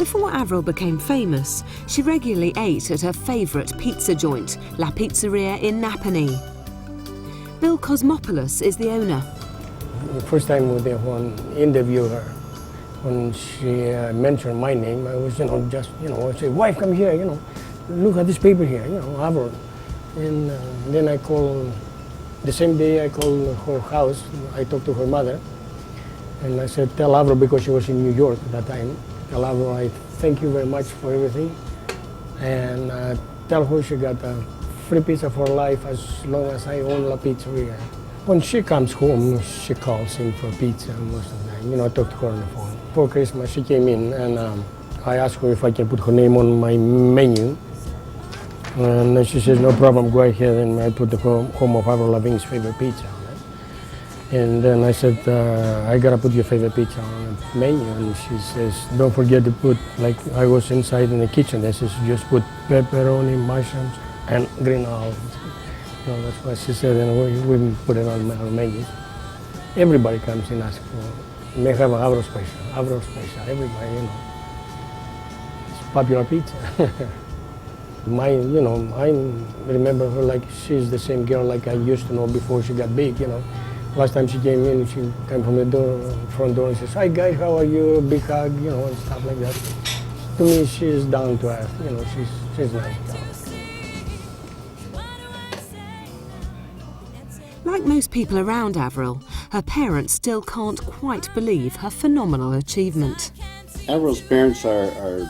Before Avril became famous, she regularly ate at her favourite pizza joint, La Pizzeria in Napanee. Bill Cosmopoulos is the owner. The first time when they interview her, when she mentioned my name, I was, I say, wife, come here, look at this paper here, Avril. And then I call, the same day I called her house, I talked to her mother, and I said, tell Avril, because she was in New York at that time, tell Avril, I thank you very much for everything, and tell her she got a free pizza for life as long as I own La Pizzeria. When she comes home, she calls in for pizza most of the time. I talk to her on the phone. For Christmas, she came in and I asked her if I can put her name on my menu. And she says, no problem, go ahead, and I put the home of Avril Lavigne's favorite pizza on it. And then I said, I gotta put your favorite pizza on the menu. And she says, don't forget to put, like I was inside in the kitchen, I says, just put pepperoni, mushrooms, and green olives. That's what she said, and we put it on our menus. Everybody comes and asks for, may have an Avril special, everybody, It's popular pizza. I remember her like she's the same girl like I used to know before she got big, Last time she came in, she came from the front door and says, hi guys, how are you, big hug, and stuff like that. To me, she's down to earth, she's nice. Like most people around Avril, her parents still can't quite believe her phenomenal achievement. Avril's parents I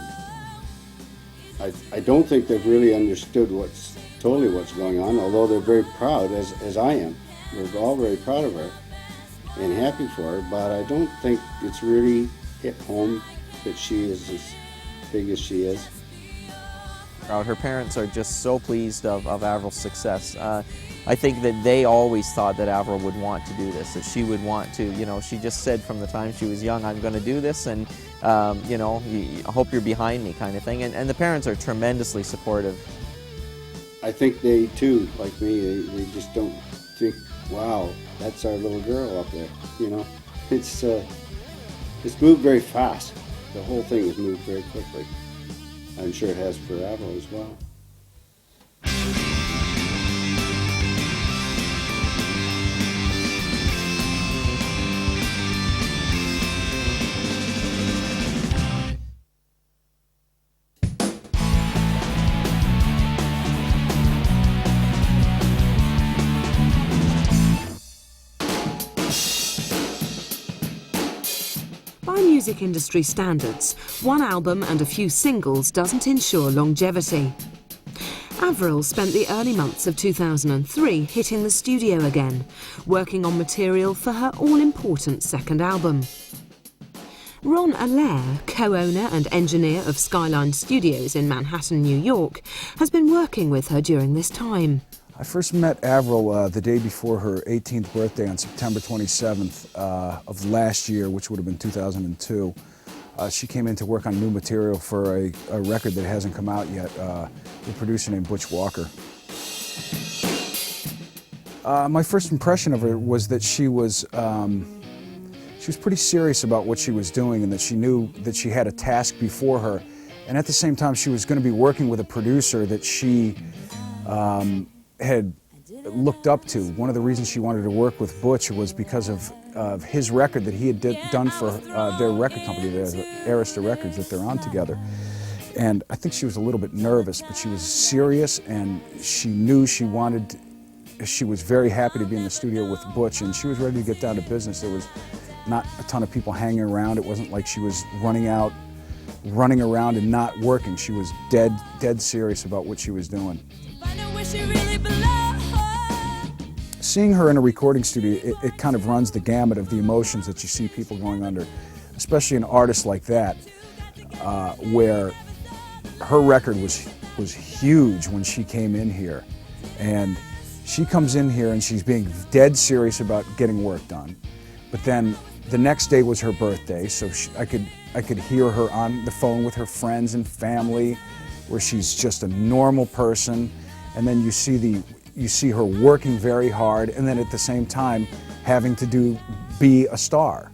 don't think they've really understood what's going on, although they're very proud, as I am. We're all very proud of her and happy for her, but I don't think it's really hit home that she is as big as she is. Her parents are just so pleased of Avril's success. I think that they always thought that Avril would want to do this, that she would want to, she just said from the time she was young, I'm going to do this, and, I hope you're behind me kind of thing. And the parents are tremendously supportive. I think they, too, like me, they just don't think, wow, that's our little girl up there, It's moved very fast. The whole thing has moved very quickly. I'm sure it has for Avril as well. By music industry standards, one album and a few singles doesn't ensure longevity. Avril spent the early months of 2003 hitting the studio again, working on material for her all-important second album. Ron Allaire, co-owner and engineer of Skyline Studios in Manhattan, New York, has been working with her during this time. I first met Avril the day before her 18th birthday on September 27th of last year, which would have been 2002. She came in to work on new material for a record that hasn't come out yet, a producer named Butch Walker. My first impression of her was that she was pretty serious about what she was doing, and that she knew that she had a task before her. And at the same time, she was going to be working with a producer that she had looked up to. One of the reasons she wanted to work with Butch was because of his record that he had done for their record company, Arista Records, that they're on together. And I think she was a little bit nervous, but she was serious, and she knew she was very happy to be in the studio with Butch, and she was ready to get down to business. There was not a ton of people hanging around. It wasn't like she was running around and not working. She was dead serious about what she was doing. Seeing her in a recording studio, it kind of runs the gamut of the emotions that you see people going under, especially an artist like that, where her record was huge when she came in here. And she comes in here and she's being dead serious about getting work done. But then the next day was her birthday, so I could hear her on the phone with her friends and family, where she's just a normal person. And then you see her working very hard, and then at the same time having to be a star.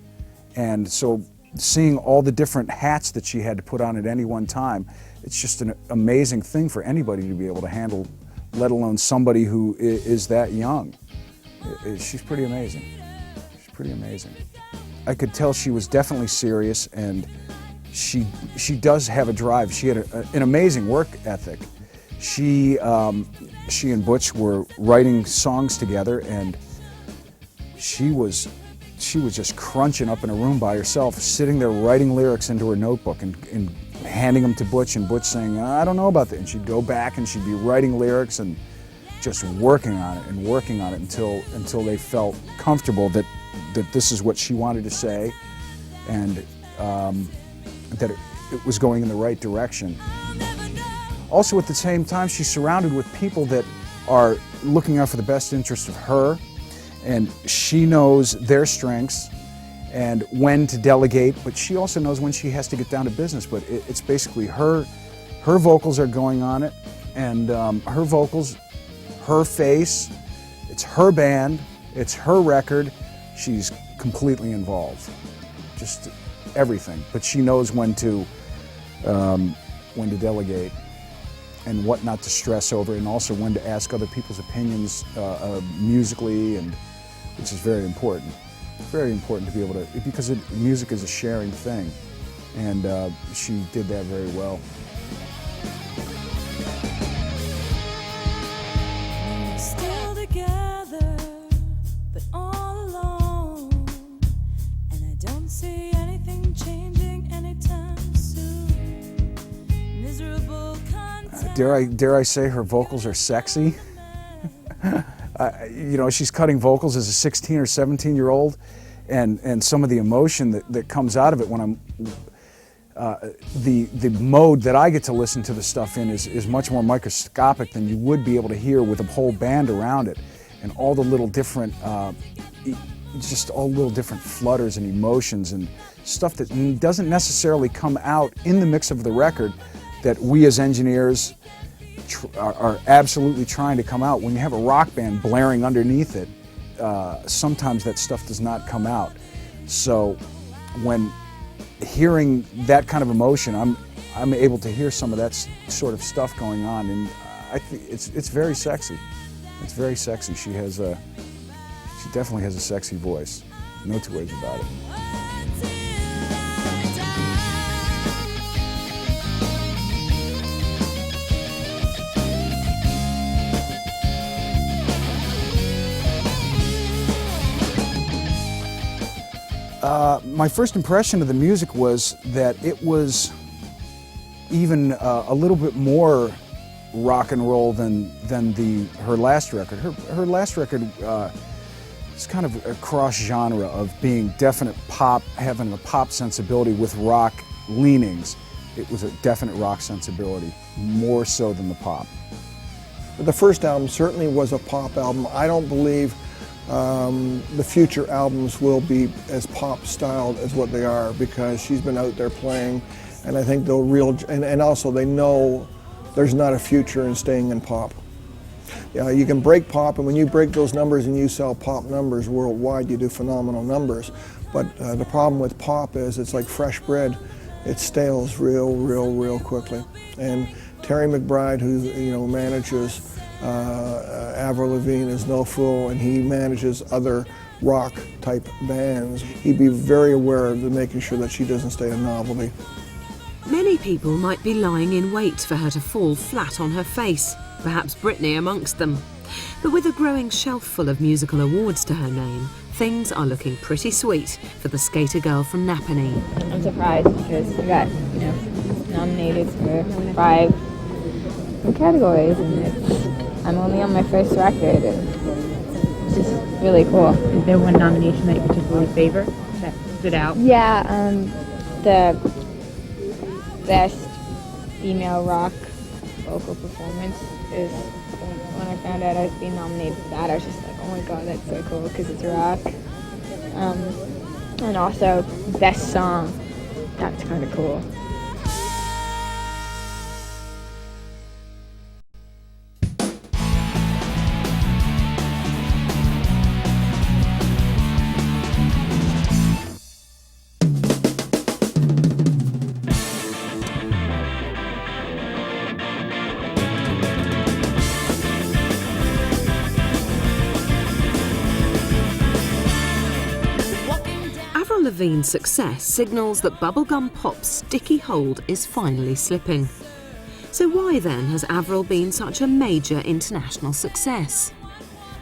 And so seeing all the different hats that she had to put on at any one time, it's just an amazing thing for anybody to be able to handle, let alone somebody who is that young. She's pretty amazing. She's pretty amazing. I could tell she was definitely serious, and she does have a drive. She had an amazing work ethic. She and Butch were writing songs together, and she was just crunching up in a room by herself, sitting there writing lyrics into her notebook and handing them to Butch, and Butch saying, I don't know about that. And she'd go back and she'd be writing lyrics and just working on it until they felt comfortable that this is what she wanted to say, and that it was going in the right direction. Also, at the same time, she's surrounded with people that are looking out for the best interest of her, and she knows their strengths and when to delegate, but she also knows when she has to get down to business. But it's basically her vocals are going on it, and her vocals, her face, it's her band, it's her record. She's completely involved, just everything. But she knows when to delegate and what not to stress over, and also when to ask other people's opinions musically, and which is very important. It's very important to be able to, because music is a sharing thing, and she did that very well. Still together, but all alone, and I don't see anything changing anytime soon. Miserable content. Dare I say her vocals are sexy? You know, she's cutting vocals as a 16 or 17-year-old, and some of the emotion that comes out of it when I'm, the mode that I get to listen to the stuff in is much more microscopic than you would be able to hear with a whole band around it, and all the little different, just all little different flutters and emotions and stuff that doesn't necessarily come out in the mix of the record that we as engineers are absolutely trying to come out. When you have a rock band blaring underneath it, sometimes that stuff does not come out. So when hearing that kind of emotion, I'm able to hear some of that sort of stuff going on, and I think it's very sexy. It's very sexy. She definitely has a sexy voice. No two ways about it. My first impression of the music was that it was even a little bit more rock and roll than her last record. Her last record is kind of a cross genre of being definite pop, having a pop sensibility with rock leanings. It was a definite rock sensibility, more so than the pop. The first album certainly was a pop album. I don't believe the future albums will be as pop styled as what they are, because she's been out there playing, and I think they'll and also they know there's not a future in staying in pop. Yeah, you can break pop, and when you break those numbers and you sell pop numbers worldwide, you do phenomenal numbers. But the problem with pop is it's like fresh bread. It stales real quickly. And Terry McBride, who manages Avril Lavigne, is no fool, and he manages other rock type bands. He'd be very aware of making sure that she doesn't stay a novelty. Many people might be lying in wait for her to fall flat on her face, perhaps Britney amongst them. But with a growing shelf full of musical awards to her name, things are looking pretty sweet for the skater girl from Napanee. I'm surprised because we got, nominated for 5 categories, and I'm only on my first record, and it's just really cool. Is there one nomination that you particularly favor that stood out? Yeah, the best female rock vocal performance is when I found out I was being nominated for that. I was just like, oh my god, that's so cool because it's rock. And also best song, that's kind of cool. Lavigne's success signals that bubblegum pop's sticky hold is finally slipping. So why then has Avril been such a major international success?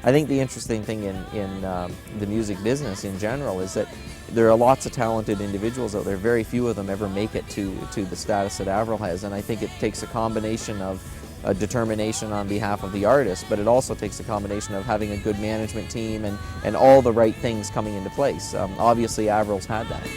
I think the interesting thing in the music business in general is that there are lots of talented individuals out there. Very few of them ever make it to the status that Avril has, and I think it takes a combination of a determination on behalf of the artist, but it also takes a combination of having a good management team and all the right things coming into place. Obviously, Avril's had that.